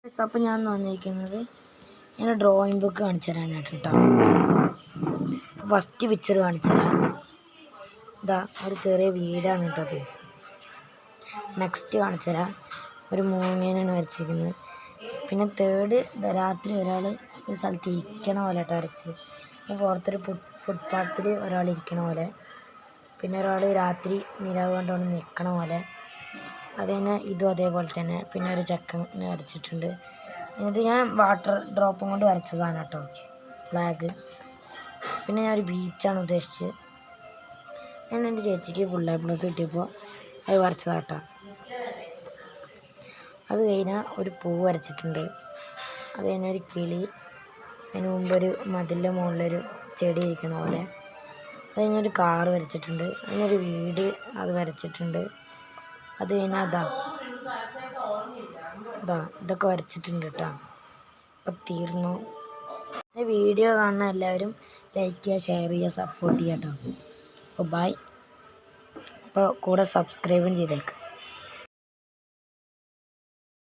അപ്പോൾ ഞാൻ വന്നിരിക്കുന്നത് ഇങ്ങനെ ഡ്രോയിങ് ബുക്ക് കാണിച്ചു തരാനായിട്ട് കേട്ടോ. ഫസ്റ്റ് പിക്ചർ കാണിച്ചു തരാം. ഇതാ ഒരു ചെറിയ വീടാണ് കേട്ടത്. നെക്സ്റ്റ് കാണിച്ചു തരാം, ഒരു മൂങ്ങേനാണ് വരച്ചിരിക്കുന്നത്. പിന്നെ തേർഡ് രാത്രി ഒരാൾ ഒരു സ്ഥലത്ത് ഇരിക്കണ പോലെ കേട്ടോ വരച്ച്. ഫോർത്തൊരു ഫുട്പാത്തിൽ ഒരാൾ ഇരിക്കണ പോലെ. പിന്നെ ഒരാൾ രാത്രി നിലാവ് കണ്ടുകൊണ്ട് നിൽക്കണ പോലെ. അത് തന്നെ ഇതും അതേപോലെ തന്നെ. പിന്നെ ഒരു ചെക്കനെ വരച്ചിട്ടുണ്ട്. ഇത് ഞാൻ വാട്ടർ ഡ്രോപ്പും കൊണ്ട് വരച്ചതാണ് കേട്ടോ, ഫ്ലാഗ്. പിന്നെ ഞാൻ ഒരു ബീച്ചാണ് ഉദ്ദേശിച്ചത്. ഞാൻ എൻ്റെ ചേച്ചിക്ക് ഫുൾ A+ കിട്ടിയപ്പോൾ അത് വരച്ചതാണ് കേട്ടോ. അത് കഴിഞ്ഞാൽ ഒരു പൂ വരച്ചിട്ടുണ്ട്. അത് കഴിഞ്ഞാൽ ഒരു കിളി, അതിന് മുമ്പൊരു മതിലിൻ്റെ മുകളിലൊരു ചെടി ഇരിക്കണ പോലെ. അത് കഴിഞ്ഞൊരു കാറ് വരച്ചിട്ടുണ്ട്. അതിനൊരു വീട് അത് വരച്ചിട്ടുണ്ട്. അത് കഴിഞ്ഞാൽ ഇതൊക്കെ വരച്ചിട്ടുണ്ട് കേട്ടോ. അപ്പം തീർന്നു. വീഡിയോ കാണുന്ന എല്ലാവരും ലൈക്ക് ചെയ്യുക, ഷെയർ ചെയ്യുക, സപ്പോർട്ട് ചെയ്യുക കേട്ടോ. അപ്പോൾ ബൈ. അപ്പോൾ കൂടെ സബ്സ്ക്രൈബും ചെയ്തേക്ക്.